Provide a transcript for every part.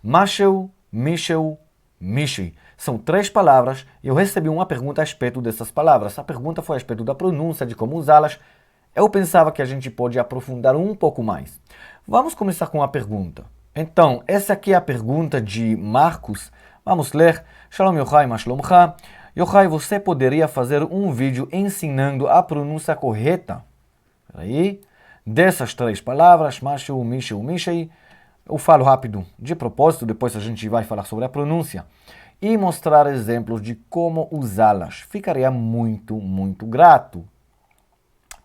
Masheu, Misheu, Mishi. São 3 palavras e eu recebi uma pergunta a respeito dessas palavras. A pergunta foi a respeito da pronúncia, de como usá-las. Eu pensava que a gente pode aprofundar um pouco mais. Vamos começar com a pergunta. Então, essa aqui é a pergunta de Marcos. Vamos ler. Shalom Yochai, ma shlomcha. Yochai, você poderia fazer um vídeo ensinando a pronúncia correta? Aí, dessas 3 palavras, Mashu, Mishu, Mishei. Eu falo rápido de propósito, depois a gente vai falar sobre a pronúncia. E mostrar exemplos de como usá-las. Ficaria muito, muito grato.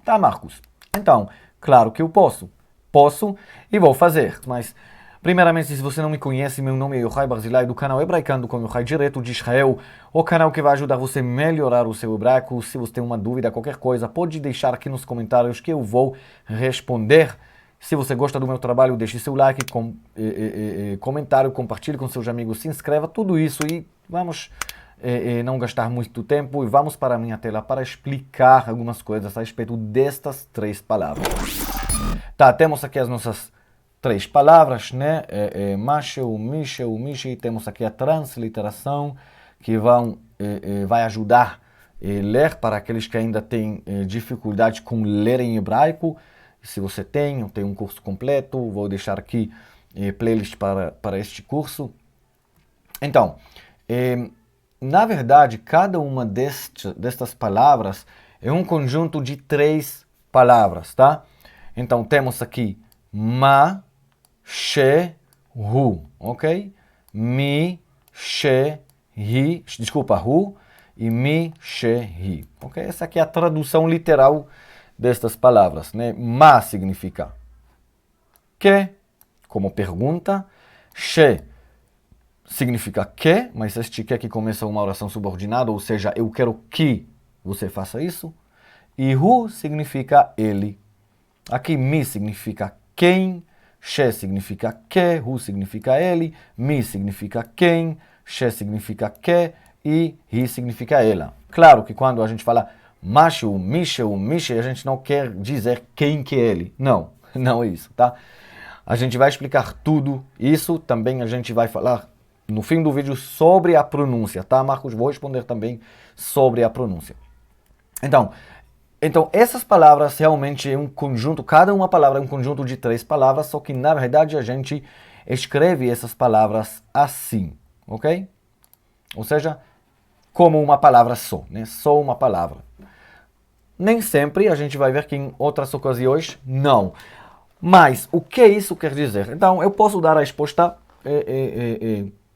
Tá, Marcos? Então, claro que eu posso. Posso e vou fazer. Mas, primeiramente, se você não me conhece, meu nome é Yochai Barzilai, do canal Hebraicando com Yochai, direto de Israel. O canal que vai ajudar você a melhorar o seu hebraico. Se você tem uma dúvida, qualquer coisa, pode deixar aqui nos comentários que eu vou responder. Se você gosta do meu trabalho, deixe seu like, comentário, compartilhe com seus amigos, se inscreva, tudo isso e vamos não gastar muito tempo e vamos para a minha tela para explicar algumas coisas a respeito destas 3 palavras. Tá, temos aqui as nossas 3 palavras, né? Masheu, Misheu, Mishi. Temos aqui a transliteração que vai ajudar a ler para aqueles que ainda têm dificuldade com ler em hebraico. Se você tem, eu tenho um curso completo, vou deixar aqui playlist para este curso. Então, na verdade, cada uma destas palavras é um conjunto de 3 palavras, tá? Então, temos aqui ma, she, hu, ok? Mi, she, hi, desculpa, hu, e mi, she, hi, ok? Essa aqui é a tradução literal destas palavras, né? Ma significa que, como pergunta. She significa que, mas este que aqui começa uma oração subordinada, ou seja, eu quero que você faça isso. E hu significa ele. Aqui mi significa quem, she significa que, hu significa ele, mi significa quem, she significa que e hi significa ela. Claro que quando a gente fala Mashu, Misheu, Mishei, a gente não quer dizer quem que é ele. Não, não é isso, tá? A gente vai explicar tudo isso, também a gente vai falar no fim do vídeo sobre a pronúncia, tá, Marcos? Vou responder também sobre a pronúncia. Então essas palavras realmente é um conjunto, cada uma palavra é um conjunto de 3 palavras, só que na verdade a gente escreve essas palavras assim, ok? Ou seja, como uma palavra só, né? Só uma palavra. Nem sempre, a gente vai ver que em outras ocasiões, não. Mas, o que isso quer dizer? Então, eu posso dar a resposta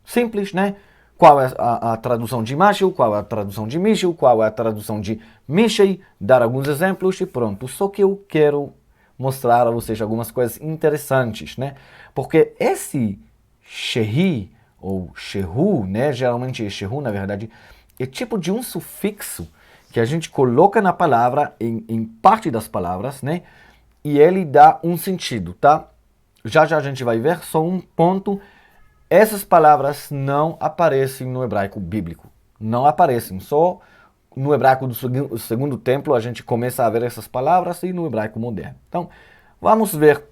simples, né? Qual é a tradução de Mashu, qual é a tradução de Mishu, qual é a tradução de Mishei, dar alguns exemplos e pronto. Só que eu quero mostrar a vocês algumas coisas interessantes, né? Porque esse shehi, ou shehu, né? Geralmente é shehu, na verdade, é tipo de um sufixo que a gente coloca na palavra, em parte das palavras, né? E ele dá um sentido, tá? Já já a gente vai ver, só um ponto. Essas palavras não aparecem no hebraico bíblico. Não aparecem. Só no hebraico do segundo templo a gente começa a ver essas palavras e no hebraico moderno. Então, vamos ver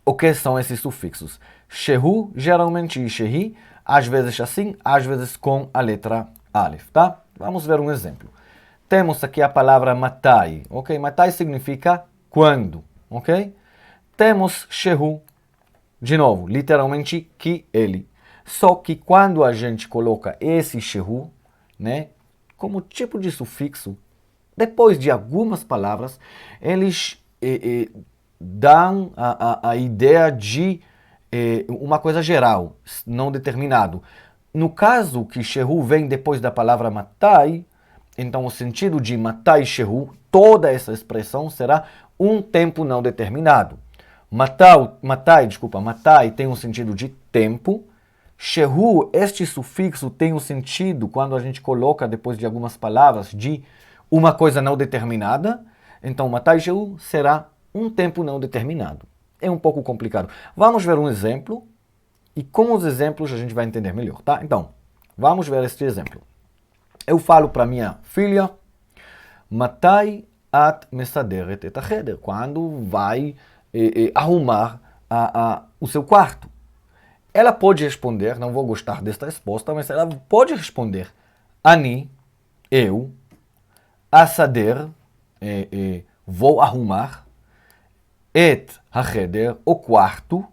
o que são esses sufixos. Shehu, geralmente shehi, às vezes assim, às vezes com a letra Aleph, tá? Vamos ver um exemplo. Temos aqui a palavra matai, ok? Matai significa quando, ok? Temos shehu, de novo, literalmente que ele. Só que quando a gente coloca esse shehu, né, como tipo de sufixo, depois de algumas palavras, eles dão a ideia de uma coisa geral, não determinado. No caso que shehu vem depois da palavra matai, então o sentido de matai shehu, toda essa expressão será um tempo não determinado. Matai tem um sentido de tempo. Shehu, este sufixo tem um sentido, quando a gente coloca depois de algumas palavras, de uma coisa não determinada. Então, matai shehu será um tempo não determinado. É um pouco complicado. Vamos ver um exemplo. E com os exemplos a gente vai entender melhor, tá? Então, vamos ver este exemplo. Eu falo para minha filha, Matai at mesaderet et acheder, quando vai arrumar o seu quarto. ela pode responder, não vou gostar desta resposta, mas ela pode responder Ani, eu, asader, vou arrumar, et החדר, o quarto,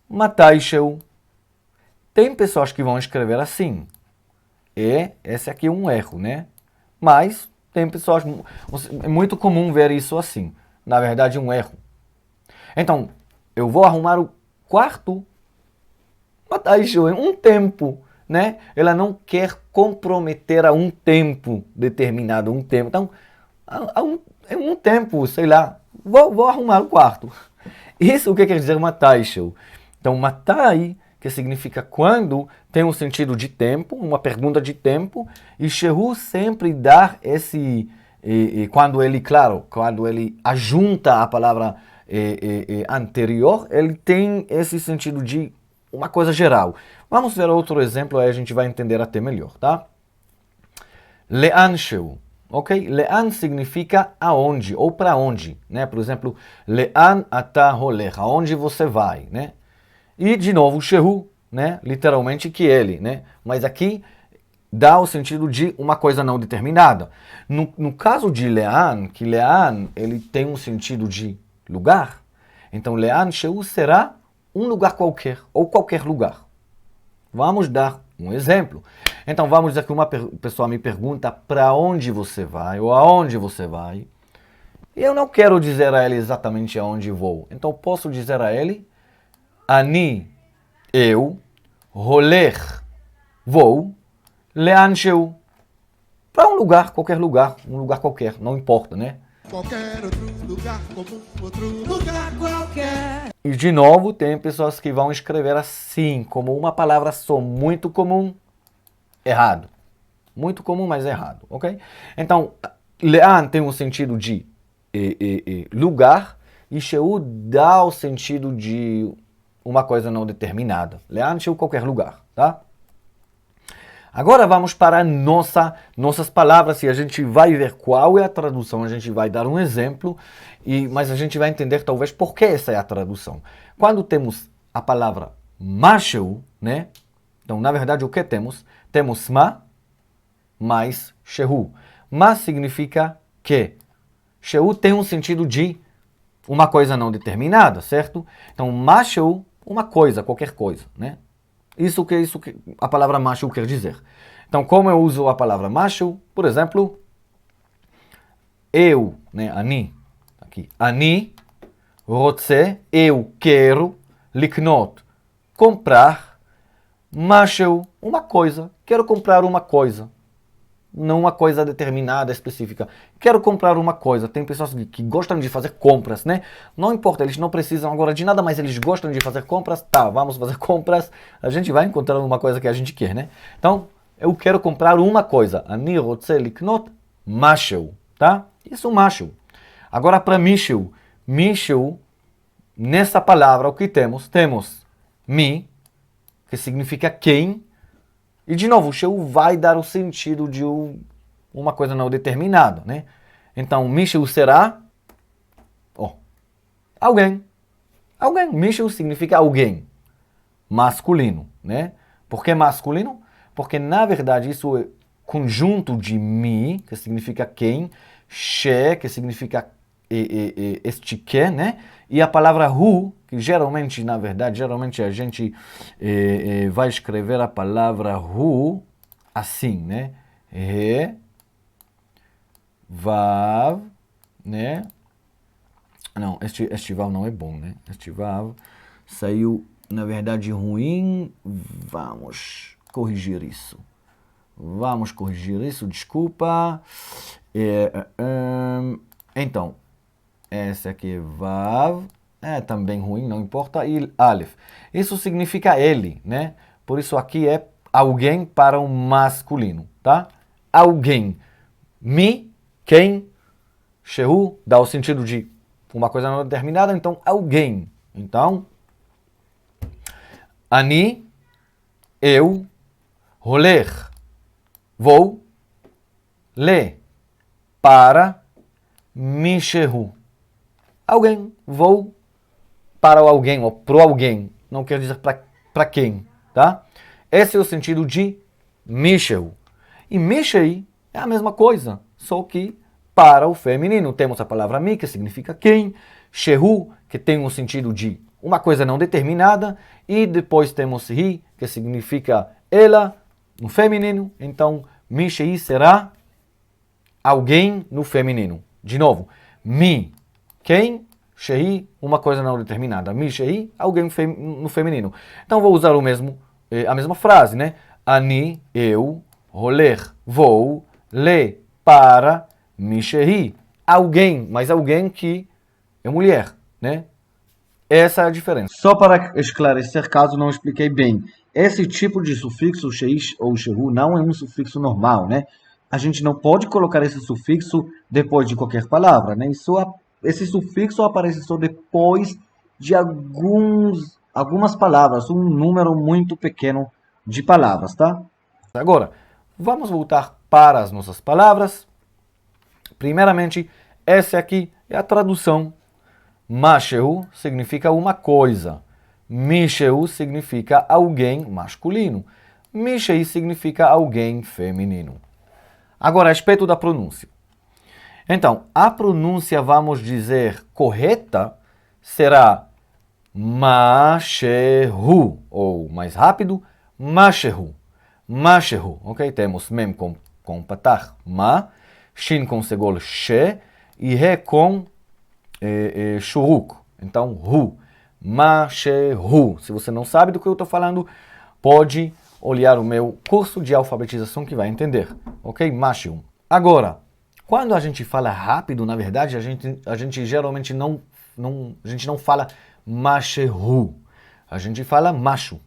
מתישהו. Tem pessoas que vão escrever assim. E esse aqui é um erro, né? Mas tem pessoas... É muito comum ver isso assim. Na verdade, um erro. Então, eu vou arrumar o quarto. Mataishi, um tempo, né? Ela não quer comprometer a um tempo determinado, um tempo. Então, é um tempo, sei lá, vou arrumar o quarto. Isso o que quer dizer mataishi? Então, matai, que significa quando, tem um sentido de tempo, uma pergunta de tempo, e shehu sempre dá esse, quando ele, claro, quando ele ajunta a palavra anterior, ele tem esse sentido de uma coisa geral. Vamos ver outro exemplo, aí a gente vai entender até melhor, tá? Le'an shehu, ok? Le'an significa aonde, ou para onde, né? Por exemplo, Le'an ata holech, aonde você vai, né? E, de novo, shehu, né? Literalmente que ele, né? Mas aqui dá o sentido de uma coisa não determinada. No caso de Le'an, que Le'an, ele tem um sentido de lugar, então Le'an shehu será um lugar qualquer, ou qualquer lugar. Vamos dar um exemplo. Então vamos dizer que uma pessoa me pergunta para onde você vai, ou aonde você vai. E eu não quero dizer a ele exatamente aonde vou. Então posso dizer a ele, Ani, eu, holer, vou, le'an shehu. Para um lugar qualquer, não importa, né? Qualquer outro lugar, como outro lugar qualquer. E de novo, tem pessoas que vão escrever assim, como uma palavra só muito comum, errado. Muito comum, mas errado, ok? Então, le'an tem um sentido de lugar e shehu dá o sentido de uma coisa não determinada. Le'an shehu qualquer lugar, tá? Agora vamos para nossas palavras e a gente vai ver qual é a tradução, a gente vai dar um exemplo, mas a gente vai entender talvez por que essa é a tradução. Quando temos a palavra masheu, né? Então, na verdade, o que temos? Temos ma mais shehu. Ma significa que. Shehu tem um sentido de uma coisa não determinada, certo? Então, masheu, uma coisa, qualquer coisa, né? Isso que a palavra macho quer dizer. Então, como eu uso a palavra macho, por exemplo, eu, né, ani, aqui, ani, rotze, eu quero, liknot, comprar, macho, uma coisa, quero comprar uma coisa. Não uma coisa determinada, específica. Quero comprar uma coisa. Tem pessoas que gostam de fazer compras, né? Não importa, eles não precisam agora de nada, mas eles gostam de fazer compras. Tá, vamos fazer compras. A gente vai encontrar uma coisa que a gente quer, né? Então, eu quero comprar uma coisa. Ani rotze liknot masheu, tá? Isso, masheu. Agora, para misheu. Misheu, nessa palavra, o que temos? Temos mi, que significa quem. E, de novo, o shehu vai dar o sentido de uma coisa não determinada, né? Então, mishu será alguém. Alguém. Mishu significa alguém. Masculino, né? Por que masculino? Porque, na verdade, isso é conjunto de mi, que significa quem, she, que significa este que, né? E a palavra hu, que geralmente, na verdade, geralmente a gente vai escrever a palavra hu assim, né? Re, vav, né? Não, este vav não é bom, né? Este vav saiu, na verdade, ruim. Vamos corrigir isso. Vamos corrigir isso, desculpa. Então, esse aqui é vav, é também ruim, não importa, e alef. Isso significa ele, né? Por isso aqui é alguém para o masculino, tá? Alguém. Mi, quem, shehu, dá o sentido de uma coisa não determinada, então alguém. Então, ani, eu, roler, vou, le, para, mishehu. Alguém, vou para o alguém, ou pro alguém. Não quer dizer para para quem, tá? Esse é o sentido de Mishehu. E Mishei é a mesma coisa, só que para o feminino. Temos a palavra mi, que significa quem, Shehu, que tem o sentido de uma coisa não determinada, e depois temos hi, que significa ela, no feminino. Então, Mishei será alguém no feminino. De novo, mi, quem, Shei, uma coisa não determinada. Mishei, alguém no feminino. Então, vou usar a mesma frase, né? Ani, eu, roler, vou, le, para, Mishei. Alguém, mas alguém que é mulher, né? Essa é a diferença. Só para esclarecer, caso não expliquei bem, esse tipo de sufixo sheish ou shehu não é um sufixo normal, né? A gente não pode colocar esse sufixo depois de qualquer palavra, né? Esse sufixo aparece só depois de algumas palavras, um número muito pequeno de palavras, tá? Agora, vamos voltar para as nossas palavras. Primeiramente, essa aqui é a tradução. Mashehu significa uma coisa. Mishehu significa alguém masculino. Mishei significa alguém feminino. Agora, a respeito da pronúncia. Então, a pronúncia, vamos dizer, correta, será Mashehu, ou mais rápido, Mashehu. Mashehu, ok? Temos mem com patach, ma, shin com segol, she, e re com shuruk. Então, hu. Mashehu. Se você não sabe do que eu estou falando, pode olhar o meu curso de alfabetização que vai entender. Ok? Mashehu. Agora, quando a gente fala rápido, na verdade, a gente geralmente não fala Mashehu. A gente fala macho.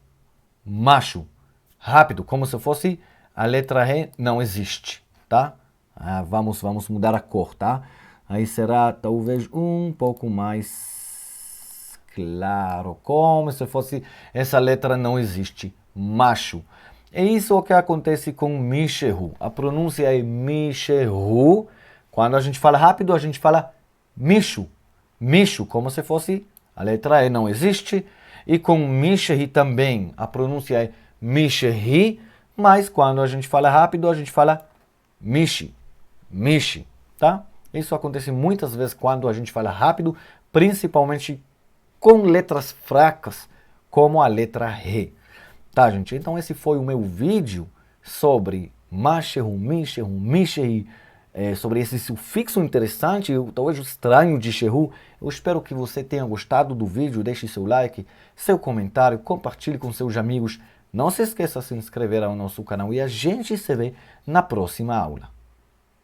Macho. Rápido, como se fosse a letra R não existe, tá? Vamos mudar a cor, tá? Aí será talvez um pouco mais claro, como se fosse essa letra não existe, macho. É isso que acontece com Mishehu. A pronúncia é Mishehu. Quando a gente fala rápido, a gente fala Mishu. Mishu, como se fosse a letra E não existe. E com Mishehi também, a pronúncia é Mishehi, mas quando a gente fala rápido, a gente fala Mishi. Mishi, tá? Isso acontece muitas vezes quando a gente fala rápido, principalmente com letras fracas, como a letra Re. Tá, gente? Então esse foi o meu vídeo sobre Mashehu, Mishehu, Mishei, sobre esse sufixo interessante, talvez estranho de Shehu. Eu espero que você tenha gostado do vídeo, deixe seu like, seu comentário, compartilhe com seus amigos. Não se esqueça de se inscrever ao nosso canal e a gente se vê na próxima aula.